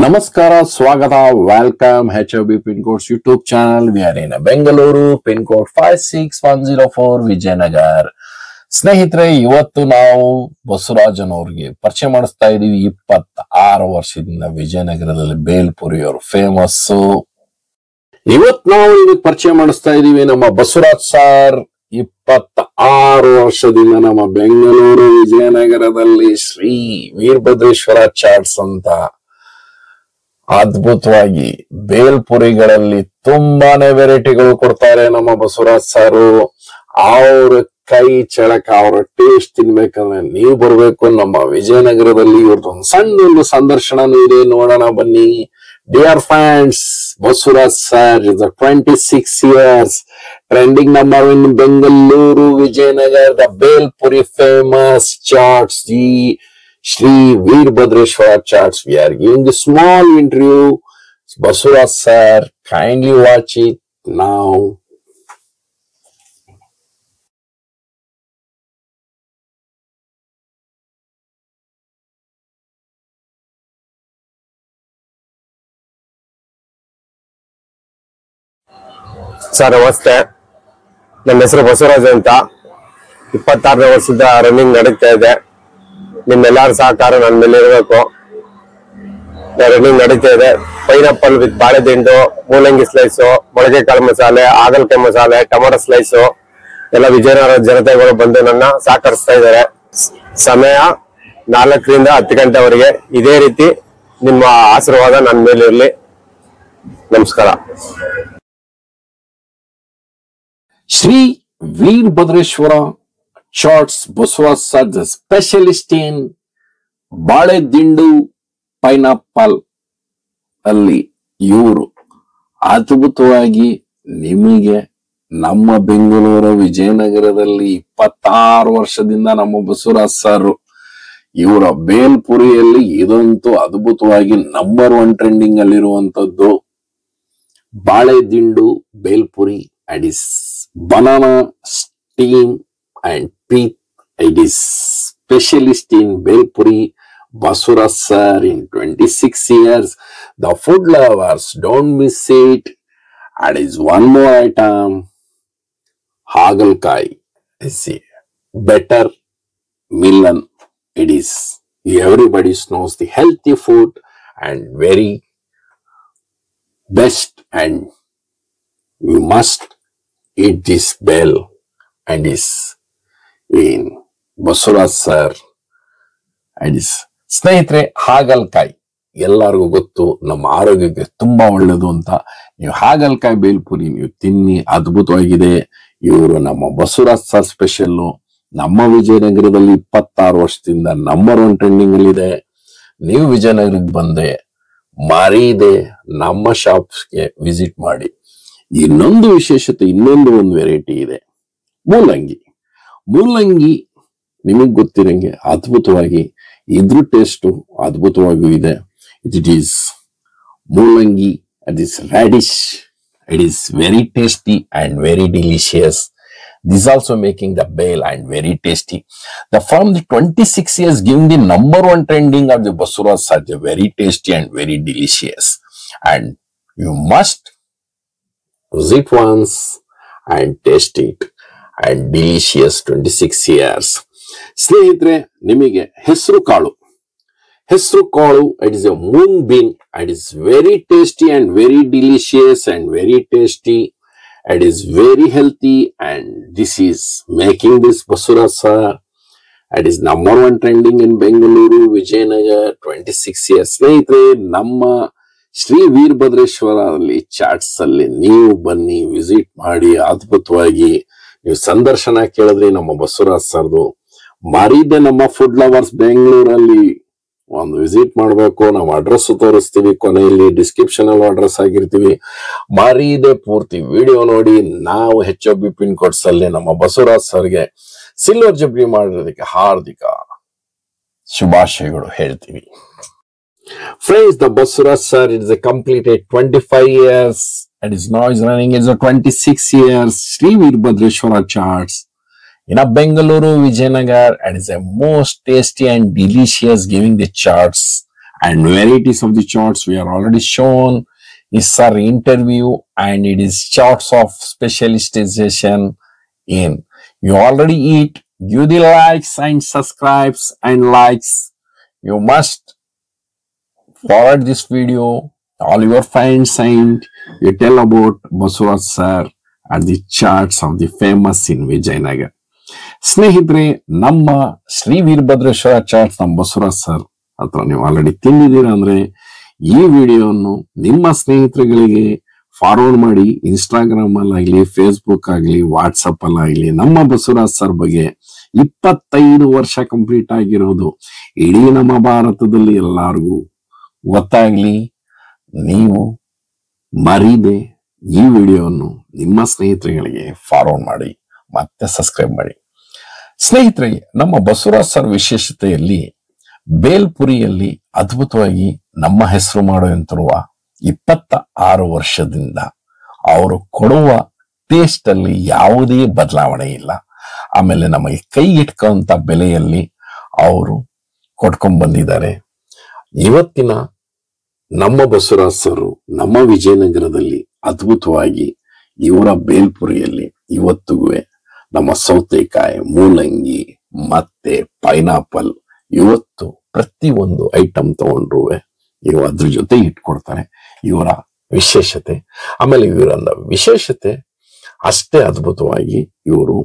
ನಮಸ್ಕಾರ, ಸ್ವಾಗತ, welcome HOB pin codes YouTube channel. We are in Bengaluru, pin code 56104 Vijayanagar. ಸ್ನೇಹಿತರೆ, ಇವತ್ತು ನಾವು ಬಸವರಾಜನ್ ಅವ್ರಿಗೆ ಪರಿಚಯ ಮಾಡಿಸ್ತಾ ಇದೀವಿ. 26 ವರ್ಷದಿಂದ ವಿಜಯನಗರದಲ್ಲಿ ಬೇಲ್ಪುರಿ ಅವರು ಫೇಮಸ್. ಇವತ್ತು ನಾವು ಇದಕ್ಕೆ ಪರಿಚಯ ಮಾಡಿಸ್ತಾ ಇದೀವಿ ನಮ್ಮ ಬಸವರಾಜ್ ಸರ್. 26 ವರ್ಷದಿಂದ ನಮ್ಮ ಬೆಂಗಳೂರು ವಿಜಯನಗರದಲ್ಲಿ ಶ್ರೀ ವೀರಭದ್ರೇಶ್ವರ ಚಾಟ್ಸ್ ಅಂತ ಅದ್ಭುತವಾಗಿ ಬೇಲ್ಪುರಿಗಳಲ್ಲಿ ತುಂಬಾನೇ ವೆರೈಟಿಗಳು ಕೊಡ್ತಾರೆ ನಮ್ಮ ಬಸವರಾಜ್ ಸಾರು. ಅವ್ರ ಕೈ ಚಳಕ, ಅವರ ಟೇಸ್ಟ್ ತಿನ್ಬೇಕಂದ್ರೆ ನೀವು ಬರ್ಬೇಕು ನಮ್ಮ ವಿಜಯನಗರದಲ್ಲಿ. ಇವ್ರದ್ದೊಂದು ಸಣ್ಣ ಸಂದರ್ಶನನೂ ಇದೆ, ನೋಡೋಣ ಬನ್ನಿ. Dear friends, Basavaraj sir is a 26 years trending number in Bengaluru, Vijayanagar, the Belpuri famous charts, the Shri Veerbhadrashwara charts. We are giving a small interview. Basuras sir, kindly watch it now. Sir ನಮಸ್ತೆ, ನನ್ನ ಹೆಸರು ಬಸವರಾಜ್ ಅಂತ. 26ನೇ ವರ್ಷದ running ನಡೀತಾ ಇದೆ. ನಿಮ್ಮೆಲ್ಲರ ಸಹಕಾರ ನನ್ನ ಮೇಲೆ ಇರಬೇಕು. ರನ್ನಿಂಗ್ ನಡೀತಾ ಇದೆ. ಪೈನಾಪಲ್ ವಿತ್ ಬಾಳೆದಿಂಡು, ಮೂಲಂಗಿ ಸ್ಲೈಸು, ಮೊಳಕೆ ಕಾಳು ಮಸಾಲೆ, ಹಾಗಲಕಾಯಿ ಮಸಾಲೆ, ಟೊಮೊಟೊ ಸ್ಲೈಸು ಎಲ್ಲ ವಿಜಯನಗರ ಜನತೆಗಳು ಬಂದು ನನ್ನ ಸಹಕರಿಸ್ತಾ ಇದ್ದಾರೆ. ಸಮಯ 4ರಿಂದ 10 ಗಂಟೆವರೆಗೆ. ಇದೇ ರೀತಿ ನಿಮ್ಮ ಆಶೀರ್ವಾದ ನನ್ನ ಮೇಲೆ ಇರಲಿ. ನಮಸ್ಕಾರ. Shri Veerbhadrashwara charts, Basuras sir, the specialist in ಬಾಳೆ ದಿಂಡು ಪೈನಾಪಲ್ ಅಲ್ಲಿ ಇವರು ಅದ್ಭುತವಾಗಿ ನಿಮಗೆ ನಮ್ಮ ಬೆಂಗಳೂರು ವಿಜಯನಗರದಲ್ಲಿ 26 ವರ್ಷದಿಂದ ನಮ್ಮ ಬಸವರಾಜ್ ಸರ್ ಇವರ ಬೇಲ್ಪುರಿಯಲ್ಲಿ ಇದಂತೂ ಅದ್ಭುತವಾಗಿ ನಂಬರ್ 1 ಟ್ರೆಂಡಿಂಗ್ ಅಲ್ಲಿರುವಂತದ್ದು. ಬಾಳೆ ದಿಂಡು bhelpuri, and is banana steam and peat. It is specialist in Belpuri. Basuras sir in 26 years. The food lovers don't miss it. And is one more item, hagalkai. Is a better millen. It is, everybody knows, the healthy food and very best, and you must eat this bell and is in Basuras sir and is. ಸ್ನೇಹಿತರೆ, ಹಾಗಲಕಾಯಿ ಎಲ್ಲರಿಗೂ ಗೊತ್ತು, ನಮ್ಮ ಆರೋಗ್ಯಕ್ಕೆ ತುಂಬಾ ಒಳ್ಳೇದು ಅಂತ. ನೀವು ಹಾಗಲಕಾಯಿ ಬೇಲ್ಪುರಿ ನೀವು ತಿನ್ನಿ, ಅದ್ಭುತವಾಗಿದೆ. ಇವರು ನಮ್ಮ ಬಸವರಾಜ್ ಸರ್ ಸ್ಪೆಷಲ್. ನಮ್ಮ ವಿಜಯನಗರದಲ್ಲಿ 26 ವರ್ಷದಿಂದ ನಂಬರ್ 1 ಟ್ರೆಂಡಿಂಗ್ ಅಲ್ಲಿ ಇದೆ. ನೀವು ವಿಜಯನಗರಕ್ಕೆ ಬಂದೆ ಮರೀದೆ ನಮ್ಮ ಶಾಪ್ಸ್ಗೆ ವಿಸಿಟ್ ಮಾಡಿ. ಇನ್ನೊಂದು ವಿಶೇಷತೆ, ಇನ್ನೊಂದು ವೆರೈಟಿ ಇದೆ, ಮೂಲಂಗಿ. ಮೂಲಂಗಿ ನಿಮಗ್ ಗೊತ್ತಿರಂಗೆ ಅದ್ಭುತವಾಗಿ, ಇದ್ರ ಟೇಸ್ಟ್ ಅದ್ಭುತವಾಗಿಯೂ ಇದೆ. ಇಟ್ ಈಸ್ ಮೂಲಂಗಿ, it is radish. It is very tasty and very delicious. This also making the bale and very tasty. The from the 26 years giving the number 1 trending of the Basuras are very tasty and very delicious. And you must visit once and taste it. And delicious 26 years. ಸ್ನೇಹಿತರೆ, ನಿಮಗೆ ಹೆಸರು ಕಾಳು, it is a moong bean. It is very tasty and very delicious and very tasty. It is very healthy, and this is making this Basuras sir. It is number 1 trending in Bengaluru, Vijayanagar, 26 years. ಸ್ನೇಹಿತರೆ, ನಮ್ಮ ಶ್ರೀ ವೀರಭದ್ರೇಶ್ವರ ಅಲ್ಲಿ ಚಾಟ್ಸ್ ಅಲ್ಲಿ ನೀವು ಬನ್ನಿ, visit ಮಾಡಿ. ಅದ್ಭುತವಾಗಿ ನೀವು ಸಂದರ್ಶನ ಕೇಳಿದ್ರಿ ನಮ್ಮ ಬಸವರಾಜ್ ಸರ್ದು. ಮರೀದೆ ನಮ್ಮ ಫುಡ್ ಲವರ್ಸ್ ಬೆಂಗಳೂರಲ್ಲಿ ಒಂದು ವಿಸಿಟ್ ಮಾಡಬೇಕು. ನಾವು ಅಡ್ರೆಸ್ ತೋರಿಸ್ತೀವಿ, ಕೊನೆಯಲ್ಲಿ ಡಿಸ್ಕ್ರಿಪ್ಷನ್ ಅಲ್ಲಿ ಅಡ್ರೆಸ್ ಆಗಿರ್ತೀವಿ. ಮರೀದೆ ಪೂರ್ತಿ ವಿಡಿಯೋ ನೋಡಿ. ನಾವು HOB ಪಿನ್ ಕೋಡ್ಸ್ ಅಲ್ಲಿ ನಮ್ಮ ಬಸವರಾಜ್ ಸರ್ಗೆ ಸಿಲ್ವರ್ ಜುಬ್ಲಿ ಮಾಡಿರೋದಕ್ಕೆ ಹಾರ್ದಿಕ ಶುಭಾಶಯಗಳು ಹೇಳ್ತೀವಿ. Friends, the Basuras sir is a completed 25 years and is now is running as a 26 years Shri Veerbhadrashwara charts in a Bengaluru, Vijayanagar, and is a most tasty and delicious giving the charts and varieties of the charts we are already shown. Is our interview and it is charts of specialization in. You already eat, give the likes and subscribes and likes. You must forward this video all your friends and you tell about Basuraj sir and the charts of the famous in Vijayanagar. ಸ್ನೇಹಿತರೆ, ನಮ್ಮ ಶ್ರೀ ವೀರಭದ್ರೇಶ್ವರ ಚಾಟ್ಸ್ ನಮ್ಮ Basavaraj sir ಹತ್ರ ನೀವು already ತಿಂದಿದ್ದೀರಾ ಅಂದ್ರೆ ಈ ವಿಡಿಯೋವನ್ನು ನಿಮ್ಮ ಸ್ನೇಹಿತರುಗಳಿಗೆ forward ಮಾಡಿ. ಇನ್ಸ್ಟಾಗ್ರಾಮ್ ಅಲ್ಲಾಗ್ಲಿ, ಫೇಸ್ಬುಕ್ ಆಗ್ಲಿ, ವಾಟ್ಸಪ್ ಅಲ್ಲಾಗ್ಲಿ ನಮ್ಮ ಬಸವರಾಜ್ ಸರ್ ಬಗ್ಗೆ 25 ವರ್ಷ ಕಂಪ್ಲೀಟ್ ಆಗಿರೋದು ಇಡೀ ನಮ್ಮ ಭಾರತದಲ್ಲಿ ಎಲ್ಲಾರ್ಗೂ ಗೊತ್ತಾಗ್ಲಿ. ನೀವು ಮರೀದೆ ಈ ವಿಡಿಯೋವನ್ನು ನಿಮ್ಮ ಸ್ನೇಹಿತರುಗಳಿಗೆ ಫಾರ್ವರ್ಡ್ ಮಾಡಿ ಮತ್ತೆ ಸಬ್ಸ್ಕ್ರೈಬ್ ಮಾಡಿ. ಸ್ನೇಹಿತರೆ, ನಮ್ಮ ಬಸವರಾಜ್ ಸರ್ ವಿಶೇಷತೆಯಲ್ಲಿ ಬೇಲ್ಪುರಿಯಲ್ಲಿ ಅದ್ಭುತವಾಗಿ ನಮ್ಮ ಹೆಸರು ಮಾಡುವಂತಿರುವ 26 ವರ್ಷದಿಂದ ಅವರು ಕೊಡುವ ಟೇಸ್ಟ್ ಅಲ್ಲಿ ಯಾವುದೇ ಬದಲಾವಣೆ ಇಲ್ಲ. ಆಮೇಲೆ ನಮಗೆ ಕೈ ಇಟ್ಕೊಂತ ಬೆಲೆಯಲ್ಲಿ ಅವರು ಕೊಟ್ಕೊಂಡ್ ಬಂದಿದ್ದಾರೆ. ಇವತ್ತಿನ ನಮ್ಮ ಬಸವರಾಜ್ ಸರ್ ನಮ್ಮ ವಿಜಯನಗರದಲ್ಲಿ ಅದ್ಭುತವಾಗಿ ಇವರ ಬೇಲ್ಪುರಿಯಲ್ಲಿ ಇವತ್ತಿಗೂ ನಮ್ಮ ಸೌತೆಕಾಯಿ, ಮೂಲಂಗಿ ಮತ್ತೆ ಪೈನಾಪಲ್ ಇವತ್ತು ಪ್ರತಿ ಒಂದು ಐಟಮ್ ತಗೊಂಡ್ರು ಇವು ಅದ್ರ ಜೊತೆ ಇಟ್ಕೊಡ್ತಾರೆ. ಇವರ ವಿಶೇಷತೆ. ಆಮೇಲೆ ಇವರ ವಿಶೇಷತೆ ಅಷ್ಟೇ ಅದ್ಭುತವಾಗಿ ಇವರು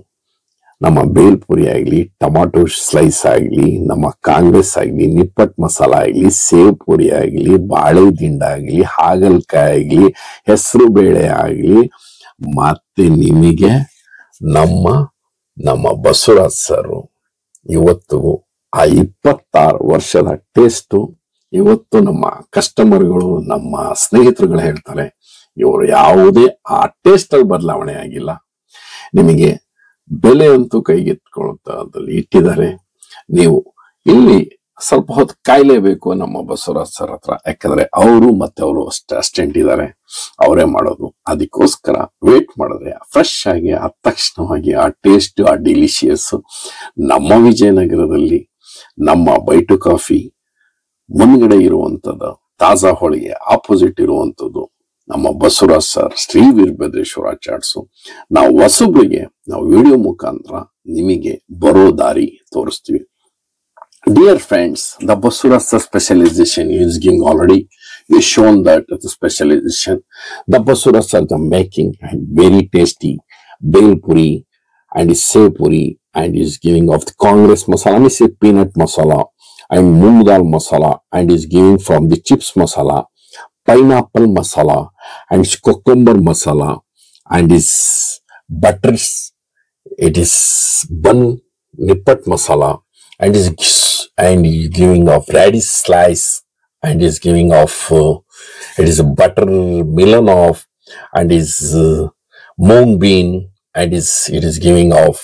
ನಮ್ಮ ಬೇಲ್ಪುರಿ ಆಗ್ಲಿ, ಟೊಮಾಟೊ ಸ್ಲೈಸ್ ಆಗ್ಲಿ, ನಮ್ಮ ಕಾಂಗ್ರೆಸ್ ಆಗ್ಲಿ, ನಿಪ್ಪಟ್ ಮಸಾಲ ಆಗ್ಲಿ, ಸೇವ್ ಪುರಿ ಆಗ್ಲಿ, ಬಾಳೆ ದಿಂಡ ಆಗ್ಲಿ, ಹಾಗಲ್ಕಾಯಿ ಆಗ್ಲಿ, ಹೆಸರು ಬೇಳೆ ಆಗ್ಲಿ, ಮತ್ತೆ ನಿಮಗೆ ನಮ್ಮ ಬಸವರಾಜ್ ಸರ್ ಇವತ್ತಿಗೂ ಆ 26 ವರ್ಷದ ಟೇಸ್ಟ್ ಇವತ್ತು ನಮ್ಮ ಕಸ್ಟಮರ್ಗಳು, ನಮ್ಮ ಸ್ನೇಹಿತರುಗಳು ಹೇಳ್ತಾರೆ ಇವರು ಯಾವುದೇ ಆ ಟೇಸ್ಟ್ ಅಲ್ಲಿ ಬದಲಾವಣೆ ಆಗಿಲ್ಲ. ನಿಮಗೆ ಬೆಲೆ ಅಂತೂ ಕೈಗೆತ್ಕೊಳ್ಳುತ್ತದಲ್ಲಿ ಇಟ್ಟಿದ್ದಾರೆ. ನೀವು ಇಲ್ಲಿ ಸ್ವಲ್ಪ ಹೊತ್ತು ಕಾಯ್ಲೇಬೇಕು ನಮ್ಮ ಬಸವರಾಜ್ ಸರ್ ಹತ್ರ. ಯಾಕಂದ್ರೆ ಅವರು ಮತ್ತೆ ಅವರು ಅಸಿಸ್ಟೆಂಟ್ ಇದ್ದಾರೆ, ಅವರೇ ಮಾಡೋದು. ಅದಕ್ಕೋಸ್ಕರ ವೇಟ್ ಮಾಡಿದ್ರೆ ಫ್ರೆಶ್ ಆಗಿ ಆ ತಕ್ಷಣವಾಗಿ ಆ ಟೇಸ್ಟ್, ಆ ಡಿಲಿಷಿಯಸ್ ನಮ್ಮ ವಿಜಯನಗರದಲ್ಲಿ ನಮ್ಮ ಬೈಟು ಕಾಫಿ ಮುಂದ್ಗಡೆ ಇರುವಂತದ್ದು, ತಾಜಾ ಹೋಳಿಗೆ ಆಪೋಸಿಟ್ ಇರುವಂತದ್ದು ನಮ್ಮ ಬಸವರಾಜ್ ಸರ್ ಶ್ರೀ ವೀರಭದ್ರೇಶ್ವರ ಚಾಟ್ಸು. ನಾವು ಹೊಸಬ್ರಿಗೆ ನಾವು ವಿಡಿಯೋ ಮುಖಾಂತರ ನಿಮಗೆ ಬರೋ ದಾರಿ ತೋರಿಸ್ತೀವಿ. Dear friends, the Basuraj sir specialization is giving already. We shown that the specialization. The Basuraj sir the making and very tasty bel puri and sev puri and is giving of the Congress masala, I say peanut masala and moong dal masala and is giving from the chips masala, pineapple masala and cucumber masala and is butters. It is bun nippat masala and is giving of radish slice and is giving of it is a butter melon of and is mung bean and it is giving of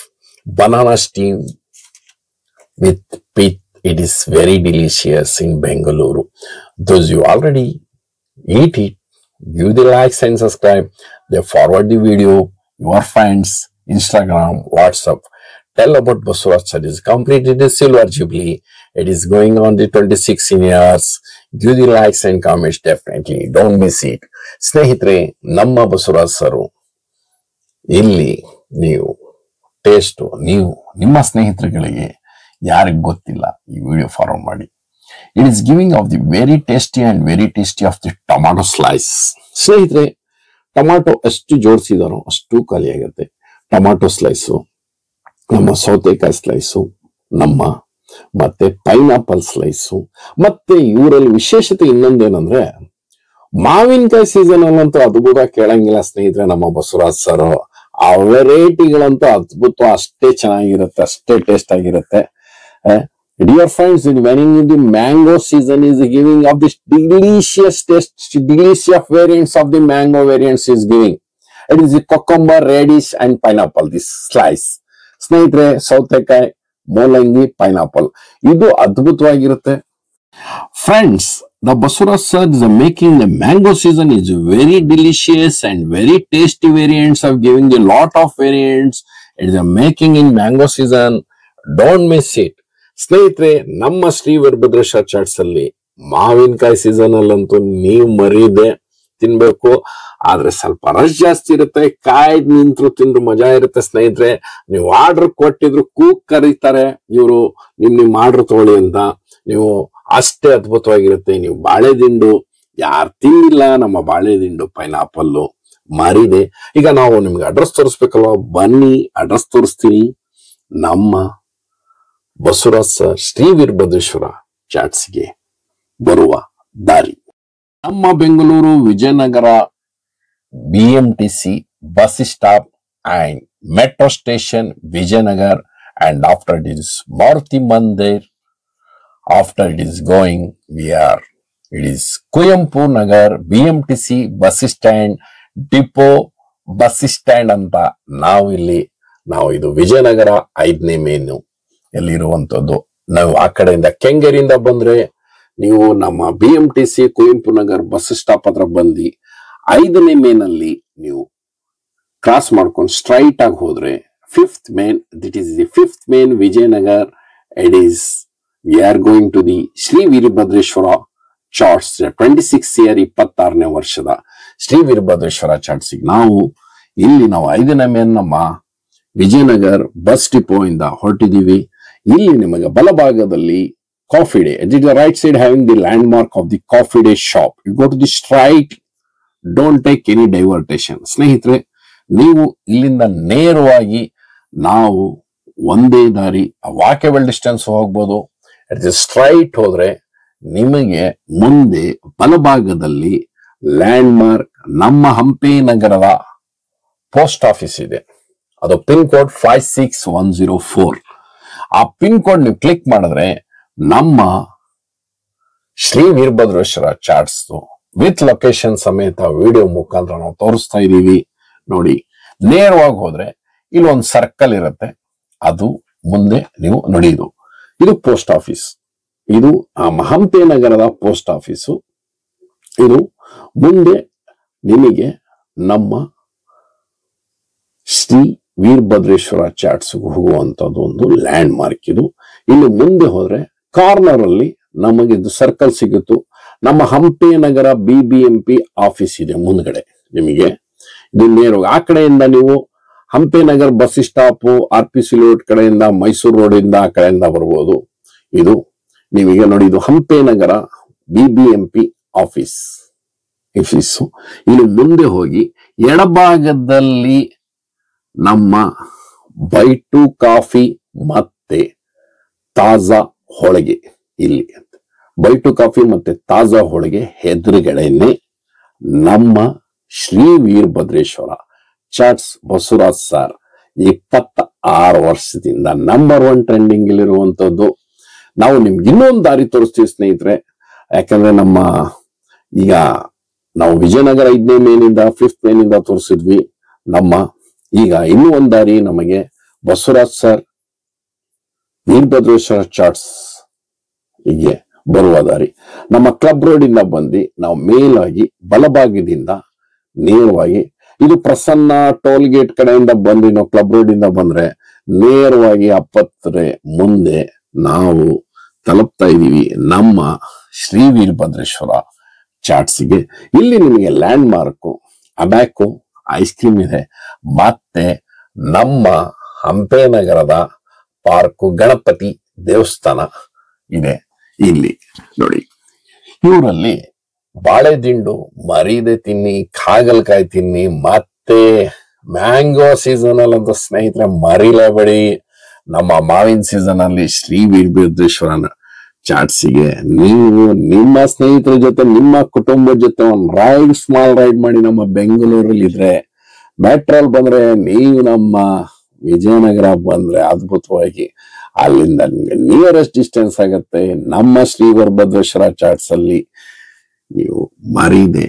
banana steam with pith. It is very delicious in Bengaluru. Those you already eat it, give the likes and subscribe. They forward the video, your friends, Instagram, WhatsApp. Tell about Basuraj sir is completed the silver jubilee. It is going on the 26 years. Give the likes and comments definitely. Don't miss it. ಸ್ನೇಹಿತರೆ, ನಮ್ಮ Basavaraj sir ಇಲ್ಲಿ ನೀವು taste ನೀವು ನಿಮ್ಮ ಸ್ನೇಹಿತರುಗಳಿಗೆ ಯಾರಿಗೆ ಗೊತ್ತಿಲ್ಲ ಈ video forward ಮಾಡಿ. It is giving of the very tasty and very tasty of the tomato slice. ಸ್ನೇಹಿತರೆ, ಟೊಮಾಟೊ ಎಷ್ಟು ಜೋಡಿಸಿದಾರೋ ಅಷ್ಟು ಖಾಲಿ ಆಗುತ್ತೆ. ಟೊಮಾಟೊ ಸ್ಲೈಸು, ನಮ್ಮ ಸೌತೆಕಾಯಿ ಸ್ಲೈಸು, ನಮ್ಮ ಮತ್ತೆ ಪೈನಾಪಲ್ ಸ್ಲೈಸು, ಮತ್ತೆ ಇವರಲ್ಲಿ ವಿಶೇಷತೆ ಇನ್ನೊಂದೇನಂದ್ರೆ ಮಾವಿನಕಾಯಿ ಸೀಸನ್ ಅಲ್ಲಂತೂ ಅದ್ಭುತ ಕೇಳಂಗಿಲ್ಲ ಸ್ನೇಹಿತರೆ. ನಮ್ಮ ಬಸವರಾಜ್ ಸರ್ ಆ ವೆರೈಟಿಗಳಂತೂ ಅದ್ಭುತ, ಅಷ್ಟೇ ಚೆನ್ನಾಗಿರುತ್ತೆ, ಅಷ್ಟೇ ಟೇಸ್ಟ್ ಆಗಿರುತ್ತೆ. Dear friends, when in the mango season is giving of this delicious taste, delicious variants of the mango variants is giving. It is the cucumber, radish and pineapple, this slice. ಸ್ನೇಹಿತರೆ, ಸೌತೆಕಾಯಿ, ಮೂಲಂಗಿ, pineapple ಇದು ಅದ್ಭುತವಾಗಿರುತ್ತೆ. Friends, the Basuraj sir is making the mango season is very delicious and very tasty variants of giving a lot of variants. It is making in mango season. Don't miss it. ಸ್ನೇಹಿತರೆ, ನಮ್ಮ ಶ್ರೀ ವೀರಭದ್ರೇಶ್ವರ ಚಾಟ್ಸ್ ಅಲ್ಲಿ ಮಾವಿನಕಾಯಿ season ಅಲ್ಲಂತೂ ನೀವು ಮರೀದೆ ತಿನ್ಬೇಕು. ಆದ್ರೆ ಸ್ವಲ್ಪ rush ಜಾಸ್ತಿ ಇರುತ್ತೆ, ಕಾಯ್ದು ನಿಂತ್ರು ತಿಂದ್ರು ಮಜಾ ಇರುತ್ತೆ ಸ್ನೇಹಿತರೆ. ನೀವು ಆರ್ಡರ್ ಕೊಟ್ಟಿದ್ರು ಕೂಗ್ ಕರೀತಾರೆ ಇವರು ನಿಮ್ ಆರ್ಡರ್ ತಗೊಳ್ಳಿ ಅಂತ. ನೀವು ಅಷ್ಟೇ ಅದ್ಭುತವಾಗಿರುತ್ತೆ. ನೀವು ಬಾಳೆದಿಂಡು ಯಾರು ತಿನ್ನಿಲ್ಲ ನಮ್ಮ ಬಾಳೆದಿಂಡು ಪೈನಾಪಲ್ಲು ಮಾರಿದೆ. ಈಗ ನಾವು ನಿಮ್ಗೆ ಅಡ್ರೆಸ್ ತೋರಿಸ್ಬೇಕಲ್ವಾ, ಬನ್ನಿ ಅಡ್ರೆಸ್ ತೋರಿಸ್ತೀನಿ. ನಮ್ಮ ಬಸವರಾಜ್ ಸರ್ ಶ್ರೀ ವೀರಭದ್ರೇಶ್ವರ ಚಾಟ್ಸ್ಗೆ ಬರುವ ದಾರಿ ನಮ್ಮ Bengaluru Vijayanagara BMTC bus stop and metro station Vijayanagar, and after it is Maruti Mandir. After it is going, it is Kuyampu Nagar BMTC bus stand depot bus stand ಅಂತ ನಾವು ಇದು ವಿಜಯನಗರ 5ನೇ ಮೇನು ಎಲ್ಲಿರುವಂತದ್ದು. ನಾವು ಆ ಕಡೆಯಿಂದ ಕೆಂಗೇರಿಯಿಂದ ಬಂದ್ರೆ ನೀವು ನಮ್ಮ BMTC Kuvempu Nagar bus stop ಹತ್ರ ಬಂದು 5ನೇ ಮೇನಲ್ಲಿ ನೀವು ಕ್ರಾಸ್ ಮಾಡ್ಕೊಂಡು ಸ್ಟ್ರೈಟ್ ಆಗಿ ಹೋದ್ರೆ 5th main, that is the 5th main Vijayanagar. It is we are going to the Shri Veerabhadreshwara chats 26th year 26ನೇ ವರ್ಷದ ಶ್ರೀ ವೀರಭದ್ರೇಶ್ವರ ಚಾಟ್ಸ್. ನಾವು 5ನೇ ಮೇನ್ ನಮ್ಮ ವಿಜಯನಗರ್ ಬಸ್ ಡಿಪೋ ಇಂದ ಹೊರಟಿದೀವಿ. ಇಲ್ಲಿ ನಿಮಗೆ ಬಲಭಾಗದಲ್ಲಿ coffee day, at the right side having the landmark of the coffee day shop. You go to the straight, don't take any divertation. ಸ್ನೇಹಿತರೆ, ನೀವು ಇಲ್ಲಿಂದ ನೇರವಾಗಿ ನಾವು ಒಂದೇ ದಾರಿ ವಾಕೇಬಲ್ ಡಿಸ್ಟೆನ್ಸ್ ಹೋಗ್ಬೋದು. ಸ್ಟ್ರೈಟ್ ಹೋದ್ರೆ ನಿಮಗೆ ಮುಂದೆ ಬಲಭಾಗದಲ್ಲಿ ಲ್ಯಾಂಡ್ ಮಾರ್ಕ್ ನಮ್ಮ ಹಂಪಿ ನಗರದ ಪೋಸ್ಟ್ ಆಫೀಸ್ ಇದೆ. ಅದು ಪಿನ್ ಕೋಡ್ 56104. ಆ ಪಿನ್ ಕೋಡ್ ನೀವು ಕ್ಲಿಕ್ ಮಾಡಿದ್ರೆ ನಮ್ಮ ಶ್ರೀ ವೀರಭದ್ರೇಶ್ವರ ಚಾಟ್ಸ್ ವಿತ್ ಲೊಕೇಶನ್ ಸಮೇತ ವಿಡಿಯೋ ಮುಖಾಂತರ ನಾವು ತೋರಿಸ್ತಾ ಇದೀವಿ. ನೋಡಿ, ನೇರವಾಗಿ ಹೋದ್ರೆ ಇಲ್ಲಿ ಒಂದು ಸರ್ಕಲ್ ಇರುತ್ತೆ, ಅದು ಮುಂದೆ ನೀವು ನೋಡಿ ಇದು ಪೋಸ್ಟ್ ಆಫೀಸ್. ಇದು ಹಂಪಿ ನಗರದ ಪೋಸ್ಟ್ ಆಫೀಸು. ಇದು ಮುಂದೆ ನಿಮಗೆ ನಮ್ಮ ಶ್ರೀ ವೀರಭದ್ರೇಶ್ವರ ಚಾಟ್ಸ್ ಹೋಗುವಂತದ್ದು ಒಂದು ಲ್ಯಾಂಡ್ ಮಾರ್ಕ್. ಇದು ಇಲ್ಲಿ ಮುಂದೆ ಹೋದ್ರೆ ಕಾರ್ನರ್ ಅಲ್ಲಿ ನಮಗೆ ಇದು ಸರ್ಕಲ್ ಸಿಗುತ್ತು. ನಮ್ಮ ಹಂಪಿ ನಗರ BBMP ಆಫೀಸ್ ಇದೆ ಮುಂದ್ಗಡೆ. ನಿಮಗೆ ಇದು ನೇರವಾಗಿ ಆ ಕಡೆಯಿಂದ ನೀವು Hampi Nagar bus stop RPC road ಕಡೆಯಿಂದ ಮೈಸೂರು ರೋಡ್ ಇಂದ ಆ ಕಡೆಯಿಂದ ಬರ್ಬೋದು. ಇದು ನಿಮಗೆ ನೋಡಿ, ಇದು ಹಂಪಿ ನಗರ BBMP ಆಫೀಸ್. ಇಲ್ಲಿ ಮುಂದೆ ಹೋಗಿ ಎಡಭಾಗದಲ್ಲಿ ನಮ್ಮ ಬೈಟು ಕಾಫಿ ಮತ್ತೆ ತಾಜಾ ಹೋಳಿಗೆ, ಇಲ್ಲಿ ಬೈಟು ಕಾಫಿ ಮತ್ತೆ ತಾಜಾ ಹೋಳಿಗೆ ಎದುರುಗಡೆನೆ ನಮ್ಮ ಶ್ರೀ ವೀರಭದ್ರೇಶ್ವರ ಚಾಟ್ಸ್ ಬಸವರಾಜ್ ಸರ್ 26 ವರ್ಷದಿಂದ ನಂಬರ್ 1 ಟ್ರೆಂಡಿಂಗ್ ಇರುವಂತದ್ದು. ನಾವು ನಿಮ್ಗೆ ಇನ್ನೊಂದು ದಾರಿ ತೋರಿಸ್ತೀವಿ ಸ್ನೇಹಿತರೆ. ಯಾಕಂದ್ರೆ ಈಗ ನಾವು ವಿಜಯನಗರ 5ನೇ ಮೇನಿಂದ 5th ಮೇನಿಂದ ತೋರಿಸಿದ್ವಿ. ಈಗ ಇನ್ನೂ ಒಂದು ದಾರಿ ನಮಗೆ ಬಸವರಾಜ್ ಸರ್ ವೀರಭದ್ರೇಶ್ವರ ಚಾಟ್ಸ್ ಹೀಗೆ ಬರುವ ದಾರಿ. ನಮ್ಮ ಕ್ಲಬ್ ರೋಡ್ ಇಂದ ಬಂದು ನಾವು ಮೇಲಾಗಿ ಬಲಭಾಗದಿಂದ ನೇರವಾಗಿ ಇದು ಪ್ರಸನ್ನ ಟೋಲ್ ಗೇಟ್ ಕಡೆಯಿಂದ ಬಂದು ನಾವು ಕ್ಲಬ್ ರೋಡ್ ಇಂದ ಬಂದ್ರೆ ನೇರವಾಗಿ 70 ಮುಂದೆ ನಾವು ತಲುಪ್ತಾ ಇದೀವಿ ನಮ್ಮ ಶ್ರೀ ವೀರಭದ್ರೇಶ್ವರ ಚಾಟ್ಸ್ಗೆ. ಇಲ್ಲಿ ನಿಮಗೆ ಲ್ಯಾಂಡ್ ಮಾರ್ಕ್ ಅಬ್ಯಾಕು ಐಸ್ ಕ್ರೀಮ್ ಇದೆ, ಮತ್ತೆ ನಮ್ಮ ಹಂಪಿ ನಗರದ ಪಾರ್ಕು ಗಣಪತಿ ದೇವಸ್ಥಾನ ಇದೆ. ಇಲ್ಲಿ ನೋಡಿ, ಇವರಲ್ಲಿ ಬಾಳೆದಿಂಡು ಮರೀದೆ ತಿನ್ನಿ, ಕಾಗಲ್ಕಾಯಿ ತಿನ್ನಿ, ಮತ್ತೆ ಮ್ಯಾಂಗೋ ಸೀಸನ್ ಅಲ್ಲಂತ ಸ್ನೇಹಿತರೆ ಮರಿಲೇಬೇಡಿ. ನಮ್ಮ ಮಾವಿನ ಸೀಸನ್ ಅಲ್ಲಿ ಶ್ರೀ ವೀರಭದ್ರೇಶ್ವರನ ಚಾಟ್ಸಿಗೆ ನೀವು ನಿಮ್ಮ ಸ್ನೇಹಿತರ ಜೊತೆ ನಿಮ್ಮ ಕುಟುಂಬದ ಜೊತೆ ಒಂದು ಸ್ಮಾಲ್ ರೈಡ್ ಮಾಡಿ ನಮ್ಮ ಬೆಂಗಳೂರಲ್ಲಿ ಇದ್ರೆ, ಮೆಟ್ರೋಲ್ ಬಂದ್ರೆ ನೀವು ನಮ್ಮ ವಿಜಯನಗರ ಬಂದ್ರೆ ಅದ್ಭುತವಾಗಿ ಅಲ್ಲಿಂದ ನಿಮ್ಗೆ ನಿಯರೆಸ್ಟ್ ಡಿಸ್ಟೆನ್ಸ್ ಆಗತ್ತೆ. ನಮ್ಮ ಶ್ರೀ ವೀರಭದ್ರೇಶ್ವರ ಚಾಟ್ಸ್ ಅಲ್ಲಿ ನೀವು ಮರೀದೆ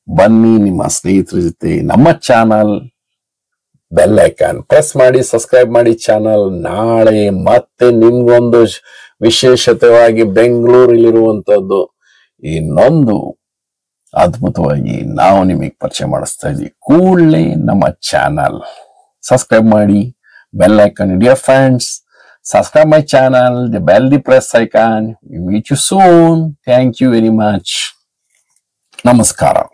ಬನ್ನಿ ನಿಮ್ಮ ಸ್ನೇಹಿತರ ಜೊತೆ. ನಮ್ಮ ಚಾನಲ್ ಬೆಲ್ ಐಕಾನ್ ಪ್ರೆಸ್ ಮಾಡಿ, ಸಬ್ಸ್ಕ್ರೈಬ್ ಮಾಡಿ ಚಾನಲ್. ನಾಳೆ ಮತ್ತೆ ನಿಮ್ಗೊಂದು ವಿಶೇಷತೆವಾಗಿ ಬೆಂಗಳೂರಲ್ಲಿರುವಂತದ್ದು ಇನ್ನೊಂದು ಅದ್ಭುತವಾಗಿ ನಾವು ನಿಮಗೆ ಪರಿಚಯ ಮಾಡಿಸ್ತಾ ಇದೀವಿ. ಕೂಡಲೇ ನಮ್ಮ ಚಾನಲ್ ಸಬ್ಸ್ಕ್ರೈಬ್ ಮಾಡಿ, bell icon. Dear friends, Subscribe my channel, the bell, the press icon. We meet you soon. Thank you very much. Namaskara.